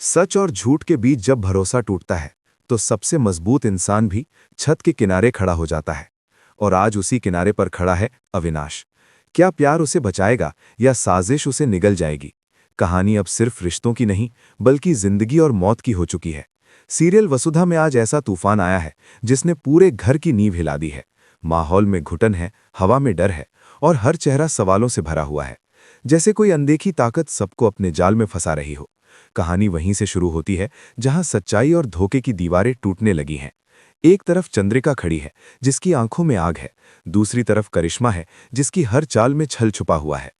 सच और झूठ के बीच जब भरोसा टूटता है तो सबसे मजबूत इंसान भी छत के किनारे खड़ा हो जाता है। और आज उसी किनारे पर खड़ा है अविनाश। क्या प्यार उसे बचाएगा या साजिश उसे निगल जाएगी? कहानी अब सिर्फ रिश्तों की नहीं बल्कि जिंदगी और मौत की हो चुकी है। सीरियल वसुधा में आज ऐसा तूफान आया है जिसने पूरे घर की नींव हिला दी है। माहौल में घुटन है, हवा में डर है और हर चेहरा सवालों से भरा हुआ है, जैसे कोई अनदेखी ताकत सबको अपने जाल में फंसा रही हो। कहानी वहीं से शुरू होती है जहां सच्चाई और धोखे की दीवारें टूटने लगी हैं। एक तरफ चंद्रिका खड़ी है जिसकी आंखों में आग है, दूसरी तरफ करिश्मा है जिसकी हर चाल में छल छुपा हुआ है।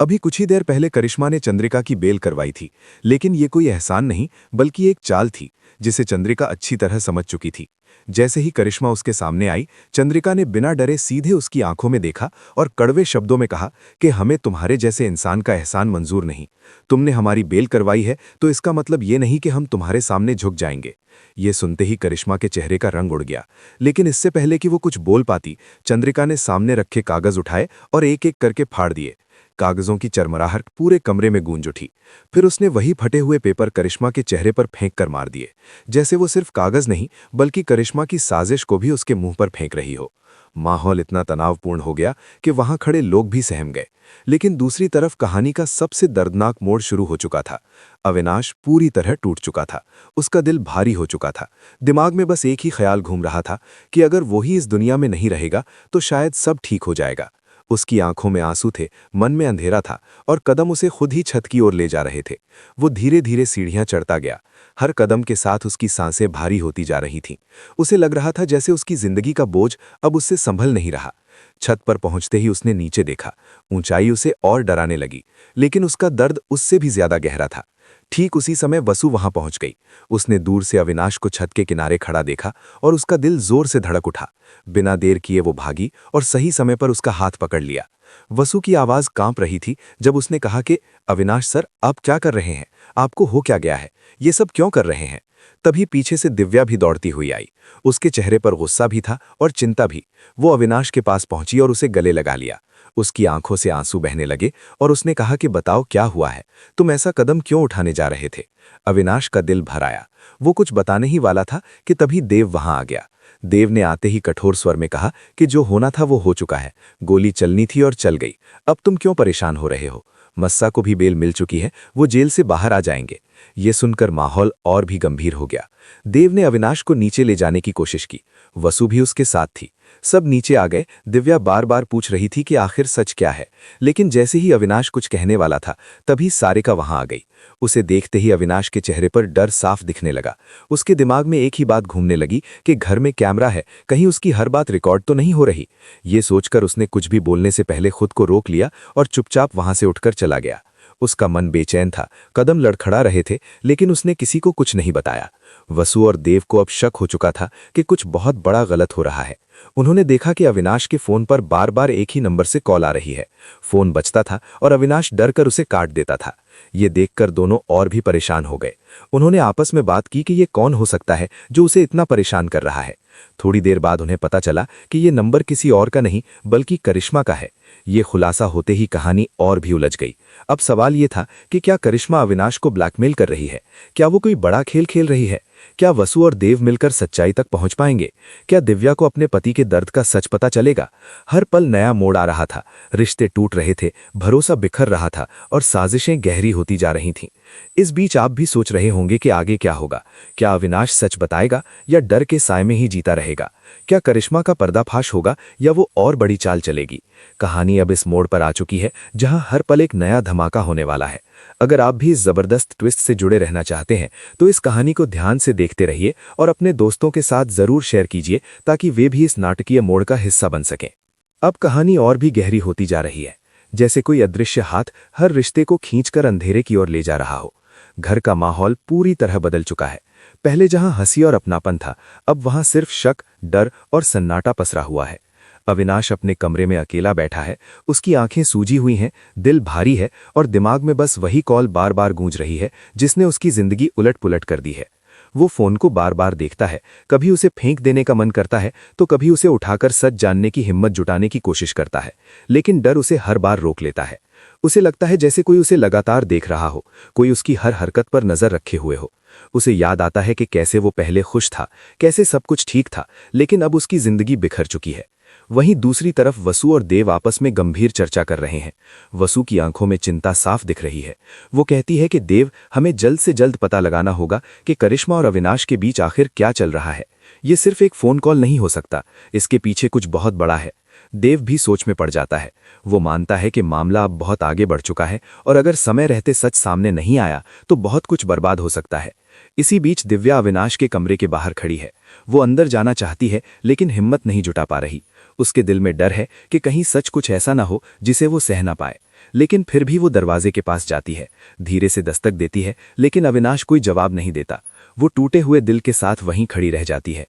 अभी कुछ ही देर पहले करिश्मा ने चंद्रिका की बेल करवाई थी, लेकिन ये कोई एहसान नहीं बल्कि एक चाल थी जिसे चंद्रिका अच्छी तरह समझ चुकी थी। जैसे ही करिश्मा उसके सामने आई, चंद्रिका ने बिना डरे सीधे उसकी आंखों में देखा और कड़वे शब्दों में कहा कि हमें तुम्हारे जैसे इंसान का एहसान मंजूर नहीं। तुमने हमारी बेल करवाई है तो इसका मतलब ये नहीं कि हम तुम्हारे सामने झुक जाएंगे। ये सुनते ही करिश्मा के चेहरे का रंग उड़ गया, लेकिन इससे पहले कि वो कुछ बोल पाती, चंद्रिका ने सामने रखे कागज उठाए और एक एक करके फाड़ दिए। कागजों की चरमराहट पूरे कमरे में गूंज उठी। फिर उसने वही फटे हुए पेपर करिश्मा के चेहरे पर फेंक कर मार दिए, जैसे वो सिर्फ कागज नहीं बल्कि करिश्मा की साजिश को भी उसके मुंह पर फेंक रही हो। माहौल इतना तनावपूर्ण हो गया कि वहां खड़े लोग भी सहम गए। लेकिन दूसरी तरफ कहानी का सबसे दर्दनाक मोड़ शुरू हो चुका था। अविनाश पूरी तरह टूट चुका था, उसका दिल भारी हो चुका था। दिमाग में बस एक ही ख्याल घूम रहा था कि अगर वो ही इस दुनिया में नहीं रहेगा तो शायद सब ठीक हो जाएगा। उसकी आंखों में आंसू थे, मन में अंधेरा था और कदम उसे खुद ही छत की ओर ले जा रहे थे। वो धीरे धीरे सीढ़ियां चढ़ता गया। हर कदम के साथ उसकी सांसें भारी होती जा रही थीं। उसे लग रहा था जैसे उसकी जिंदगी का बोझ अब उससे संभल नहीं रहा। छत पर पहुंचते ही उसने नीचे देखा। ऊंचाई उसे और डराने लगी, लेकिन उसका दर्द उससे भी ज्यादा गहरा था। ठीक उसी समय वसु वहां पहुंच गई। उसने दूर से अविनाश को छत के किनारे खड़ा देखा और उसका दिल जोर से धड़क उठा। बिना देर किए वो भागी और सही समय पर उसका हाथ पकड़ लिया। वसु की आवाज कांप रही थी जब उसने कहा कि अविनाश सर, आप क्या कर रहे हैं? आपको हो क्या गया है? ये सब क्यों कर रहे हैं? तभी पीछे से दिव्या भी दौड़ती हुई आई। उसके चेहरे पर गुस्सा भी था और चिंता भी। वो अविनाश के पास पहुंची और उसे गले लगा लिया। उसकी आंखों से आंसू बहने लगे और उसने कहा कि बताओ क्या हुआ है, तुम ऐसा कदम क्यों उठाने जा रहे थे? अविनाश का दिल भर आया। वो कुछ बताने ही वाला था कि तभी देव वहां आ गया। देव ने आते ही कठोर स्वर में कहा कि जो होना था वो हो चुका है। गोली चलनी थी और चल गई। अब तुम क्यों परेशान हो रहे हो? मस्सा को भी बेल मिल चुकी है, वो जेल से बाहर आ जाएंगे। ये सुनकर माहौल और भी गंभीर हो गया। देव ने अविनाश को नीचे ले जाने की कोशिश की। वसु भी उसके साथ थी। सब नीचे आ गए। दिव्या बार बार पूछ रही थी कि आखिर सच क्या है, लेकिन जैसे ही अविनाश कुछ कहने वाला था तभी सारिका वहां आ गई। उसे देखते ही अविनाश के चेहरे पर डर साफ दिखने लगा। उसके दिमाग में एक ही बात घूमने लगी कि घर में कैमरा है, कहीं उसकी हर बात रिकॉर्ड तो नहीं हो रही। ये सोचकर उसने कुछ भी बोलने से पहले खुद को रोक लिया और चुपचाप वहां से उठकर चला गया। उसका मन बेचैन था, कदम लड़खड़ा रहे थे, लेकिन उसने किसी को कुछ नहीं बताया। वसु और देव को अब शक हो चुका था कि कुछ बहुत बड़ा गलत हो रहा है। उन्होंने देखा कि अविनाश के फोन पर बार बार एक ही नंबर से कॉल आ रही है। फोन बजता था और अविनाश डर कर उसे काट देता था। ये देखकर दोनों और भी परेशान हो गए। उन्होंने आपस में बात की कि ये कौन हो सकता है जो उसे इतना परेशान कर रहा है। थोड़ी देर बाद उन्हें पता चला कि ये नंबर किसी और का नहीं बल्कि करिश्मा का है। ये खुलासा होते ही कहानी और भी उलझ गई। अब सवाल ये था कि क्या करिश्मा अविनाश को ब्लैकमेल कर रही है? क्या वो कोई बड़ा खेल खेल रही है? क्या वसु और देव मिलकर सच्चाई तक पहुंच पाएंगे? क्या दिव्या को अपने पति के दर्द का सच पता चलेगा? हर पल नया मोड़ आ रहा था। रिश्ते टूट रहे थे, भरोसा बिखर रहा था और साजिशें गहरी होती जा रही थीं। इस बीच आप भी सोच रहे होंगे कि आगे क्या होगा। क्या अविनाश सच बताएगा या डर के साए में ही जीता रहेगा? क्या करिश्मा का पर्दाफाश होगा या वो और बड़ी चाल चलेगी? कहानी अब इस मोड़ पर आ चुकी है जहां हर पल एक नया धमाका होने वाला है। अगर आप भी इस जबरदस्त ट्विस्ट से जुड़े रहना चाहते हैं तो इस कहानी को ध्यान से देखते रहिए और अपने दोस्तों के साथ जरूर शेयर कीजिए ताकि वे भी इस नाटकीय मोड़ का हिस्सा बन सकें। अब कहानी और भी गहरी होती जा रही है, जैसे कोई अदृश्य हाथ हर रिश्ते को खींचकर अंधेरे की ओर ले जा रहा हो। घर का माहौल पूरी तरह बदल चुका है। पहले जहां हंसी और अपनापन था, अब वहां सिर्फ शक, डर और सन्नाटा पसरा हुआ है। अविनाश अपने कमरे में अकेला बैठा है। उसकी आंखें सूजी हुई हैं, दिल भारी है और दिमाग में बस वही कॉल बार बार गूंज रही है जिसने उसकी जिंदगी उलट पुलट कर दी है। वो फोन को बार बार देखता है। कभी उसे फेंक देने का मन करता है तो कभी उसे उठाकर सच जानने की हिम्मत जुटाने की कोशिश करता है, लेकिन डर उसे हर बार रोक लेता है। उसे लगता है जैसे कोई उसे लगातार देख रहा हो, कोई उसकी हर हरकत पर नजर रखे हुए हो। उसे याद आता है कि कैसे वो पहले खुश था, कैसे सब कुछ ठीक था, लेकिन अब उसकी जिंदगी बिखर चुकी है। वहीं दूसरी तरफ वसु और देव आपस में गंभीर चर्चा कर रहे हैं। वसु की आंखों में चिंता साफ दिख रही है। वो कहती है कि देव, हमें जल्द से जल्द पता लगाना होगा कि करिश्मा और अविनाश के बीच आखिर क्या चल रहा है। ये सिर्फ एक फोन कॉल नहीं हो सकता, इसके पीछे कुछ बहुत बड़ा है। देव भी सोच में पड़ जाता है। वो मानता है कि मामला अब बहुत आगे बढ़ चुका है और अगर समय रहते सच सामने नहीं आया तो बहुत कुछ बर्बाद हो सकता है। इसी बीच दिव्या अविनाश के कमरे के बाहर खड़ी है। वो अंदर जाना चाहती है लेकिन हिम्मत नहीं जुटा पा रही। उसके दिल में डर है कि कहीं सच कुछ ऐसा ना हो जिसे वो सह ना पाए। लेकिन फिर भी वो दरवाजे के पास जाती है, धीरे से दस्तक देती है, लेकिन अविनाश कोई जवाब नहीं देता। वो टूटे हुए दिल के साथ वहीं खड़ी रह जाती है।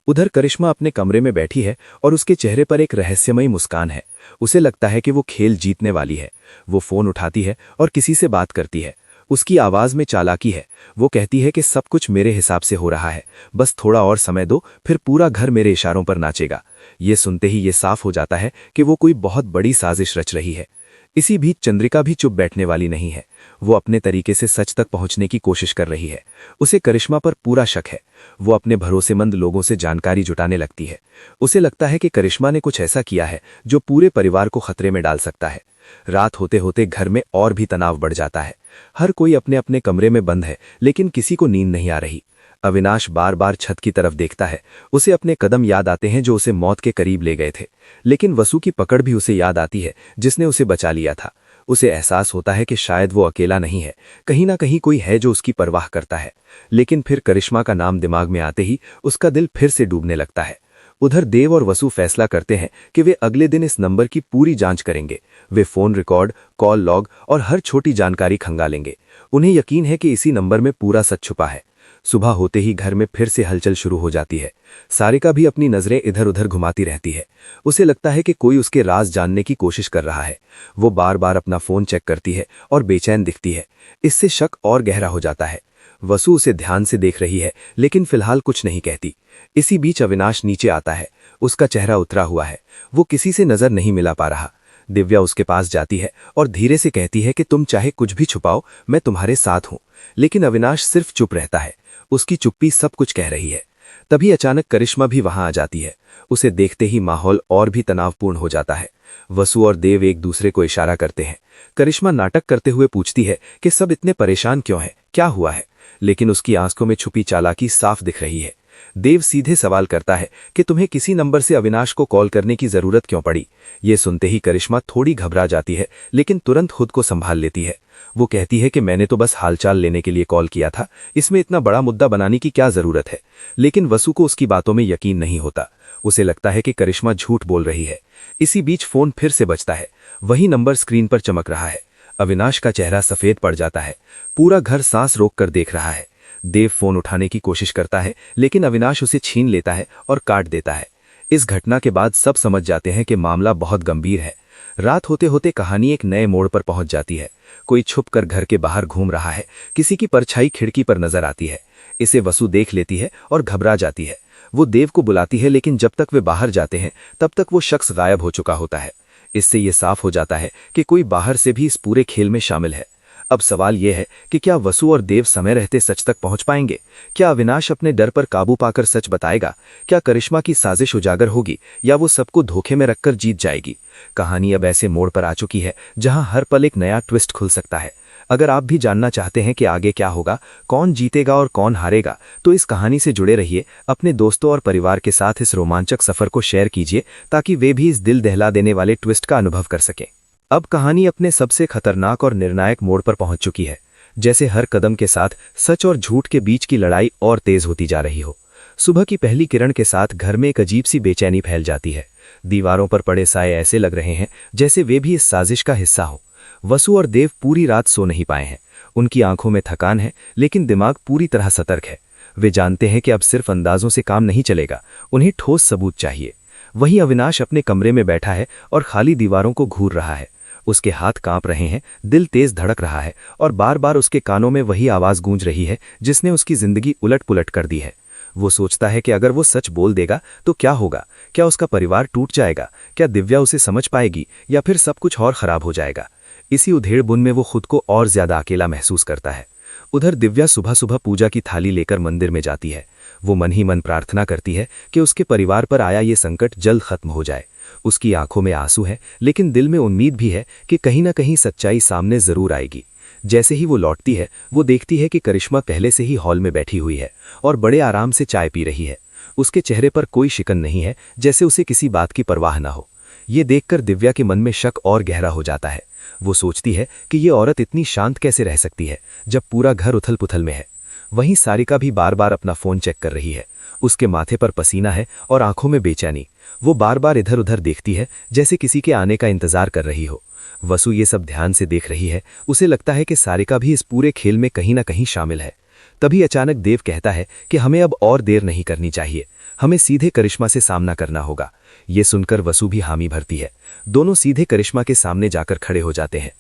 उधर करिश्मा अपने कमरे में बैठी है और उसके चेहरे पर एक रहस्यमयी मुस्कान है। उसे लगता है कि वो खेल जीतने वाली है। वो फोन उठाती है और किसी से बात करती है। उसकी आवाज में चालाकी है। वो कहती है कि सब कुछ मेरे हिसाब से हो रहा है, बस थोड़ा और समय दो, फिर पूरा घर मेरे इशारों पर नाचेगा। ये सुनते ही ये साफ हो जाता है कि वो कोई बहुत बड़ी साजिश रच रही है। इसी बीच चंद्रिका भी चुप बैठने वाली नहीं है। वो अपने तरीके से सच तक पहुंचने की कोशिश कर रही है। उसे करिश्मा पर पूरा शक है। वो अपने भरोसेमंद लोगों से जानकारी जुटाने लगती है। उसे लगता है कि करिश्मा ने कुछ ऐसा किया है जो पूरे परिवार को खतरे में डाल सकता है। रात होते होते घर में और भी तनाव बढ़ जाता है। हर कोई अपने अपने कमरे में बंद है, लेकिन किसी को नींद नहीं आ रही। अविनाश बार बार छत की तरफ देखता है। उसे अपने कदम याद आते हैं जो उसे मौत के करीब ले गए थे। लेकिन वसु की पकड़ भी उसे याद आती है, जिसने उसे बचा लिया था। उसे एहसास होता है कि शायद वो अकेला नहीं है, कहीं ना कहीं कोई है जो उसकी परवाह करता है। लेकिन फिर करिश्मा का नाम दिमाग में आते ही उसका दिल फिर से डूबने लगता है। उधर देव और वसु फैसला करते हैं कि वे अगले दिन इस नंबर की पूरी जांच करेंगे। वे फोन रिकॉर्ड, कॉल लॉग और हर छोटी जानकारी खंगालेंगे। उन्हें यकीन है कि इसी नंबर में पूरा सच छुपा है। सुबह होते ही घर में फिर से हलचल शुरू हो जाती है। सारिका भी अपनी नजरें इधर उधर घुमाती रहती है। उसे लगता है कि कोई उसके राज जानने की कोशिश कर रहा है। वो बार बार अपना फोन चेक करती है और बेचैन दिखती है। इससे शक और गहरा हो जाता है। वसु उसे ध्यान से देख रही है, लेकिन फिलहाल कुछ नहीं कहती। इसी बीच अविनाश नीचे आता है। उसका चेहरा उतरा हुआ है। वो किसी से नजर नहीं मिला पा रहा। दिव्या उसके पास जाती है और धीरे से कहती है कि तुम चाहे कुछ भी छुपाओ, मैं तुम्हारे साथ हूं। लेकिन अविनाश सिर्फ चुप रहता है। उसकी चुप्पी सब कुछ कह रही है। तभी अचानक करिश्मा भी वहां आ जाती है। उसे देखते ही माहौल और भी तनावपूर्ण हो जाता है। वसु और देव एक दूसरे को इशारा करते हैं। करिश्मा नाटक करते हुए पूछती है कि सब इतने परेशान क्यों हैं, क्या हुआ है? लेकिन उसकी आंखों में छुपी चालाकी साफ दिख रही है। देव सीधे सवाल करता है कि तुम्हें किसी नंबर से अविनाश को कॉल करने की जरूरत क्यों पड़ी? ये सुनते ही करिश्मा थोड़ी घबरा जाती है, लेकिन तुरंत खुद को संभाल लेती है। वो कहती है कि मैंने तो बस हालचाल लेने के लिए कॉल किया था, इसमें इतना बड़ा मुद्दा बनाने की क्या जरूरत है? लेकिन वसु को उसकी बातों में यकीन नहीं होता। उसे लगता है कि करिश्मा झूठ बोल रही है। इसी बीच फोन फिर से बजता है। वही नंबर स्क्रीन पर चमक रहा है। अविनाश का चेहरा सफेद पड़ जाता है। पूरा घर सांस रोककर देख रहा है। देव फोन उठाने की कोशिश करता है, लेकिन अविनाश उसे छीन लेता है और काट देता है। इस घटना के बाद सब समझ जाते हैं कि मामला बहुत गंभीर है। रात होते होते कहानी एक नए मोड़ पर पहुंच जाती है। कोई छुपकर घर के बाहर घूम रहा है। किसी की परछाई खिड़की पर नजर आती है। इसे वसु देख लेती है और घबरा जाती है। वो देव को बुलाती है, लेकिन जब तक वे बाहर जाते हैं तब तक वो शख्स गायब हो चुका होता है। इससे ये साफ हो जाता है कि कोई बाहर से भी इस पूरे खेल में शामिल है। अब सवाल यह है कि क्या वसु और देव समय रहते सच तक पहुंच पाएंगे? क्या अविनाश अपने डर पर काबू पाकर सच बताएगा? क्या करिश्मा की साजिश उजागर होगी या वो सबको धोखे में रखकर जीत जाएगी? कहानी अब ऐसे मोड़ पर आ चुकी है जहां हर पल एक नया ट्विस्ट खुल सकता है। अगर आप भी जानना चाहते हैं कि आगे क्या होगा, कौन जीतेगा और कौन हारेगा, तो इस कहानी से जुड़े रहिए। अपने दोस्तों और परिवार के साथ इस रोमांचक सफर को शेयर कीजिए ताकि वे भी इस दिल दहला देने वाले ट्विस्ट का अनुभव कर सकें। अब कहानी अपने सबसे खतरनाक और निर्णायक मोड़ पर पहुंच चुकी है। जैसे हर कदम के साथ सच और झूठ के बीच की लड़ाई और तेज होती जा रही हो। सुबह की पहली किरण के साथ घर में एक अजीब सी बेचैनी फैल जाती है। दीवारों पर पड़े साए ऐसे लग रहे हैं जैसे वे भी इस साजिश का हिस्सा हो। वसु और देव पूरी रात सो नहीं पाए हैं। उनकी आंखों में थकान है, लेकिन दिमाग पूरी तरह सतर्क है। वे जानते हैं कि अब सिर्फ अंदाजों से काम नहीं चलेगा, उन्हें ठोस सबूत चाहिए। वहीं अविनाश अपने कमरे में बैठा है और खाली दीवारों को घूर रहा है। उसके हाथ कांप रहे हैं, दिल तेज धड़क रहा है और बार बार उसके कानों में वही आवाज गूंज रही है जिसने उसकी जिंदगी उलट पुलट कर दी है। वो सोचता है कि अगर वो सच बोल देगा तो क्या होगा? क्या उसका परिवार टूट जाएगा? क्या दिव्या उसे समझ पाएगी या फिर सब कुछ और खराब हो जाएगा? इसी उधेड़-बुन में वो खुद को और ज्यादा अकेला महसूस करता है। उधर दिव्या सुबह सुबह पूजा की थाली लेकर मंदिर में जाती है। वो मन ही मन प्रार्थना करती है कि उसके परिवार पर आया ये संकट जल्द खत्म हो जाए। उसकी आंखों में आंसू है, लेकिन दिल में उम्मीद भी है कि कहीं ना कहीं सच्चाई सामने जरूर आएगी। जैसे ही वो लौटती है, वो देखती है कि करिश्मा पहले से ही हॉल में बैठी हुई है और बड़े आराम से चाय पी रही है। उसके चेहरे पर कोई शिकन नहीं है, जैसे उसे किसी बात की परवाह ना हो। ये देखकर दिव्या के मन में शक और गहरा हो जाता है। वो सोचती है कि ये औरत इतनी शांत कैसे रह सकती है जब पूरा घर उथल पुथल में है। वहीं सारिका भी बार बार अपना फोन चेक कर रही है। उसके माथे पर पसीना है और आंखों में बेचैनी। वो बार बार इधर उधर देखती है, जैसे किसी के आने का इंतजार कर रही हो। वसु ये सब ध्यान से देख रही है। उसे लगता है कि सारिका भी इस पूरे खेल में कहीं ना कहीं शामिल है। तभी अचानक देव कहता है कि हमें अब और देर नहीं करनी चाहिए, हमें सीधे करिश्मा से सामना करना होगा। ये सुनकर वसु भी हामी भरती है। दोनों सीधे करिश्मा के सामने जाकर खड़े हो जाते हैं।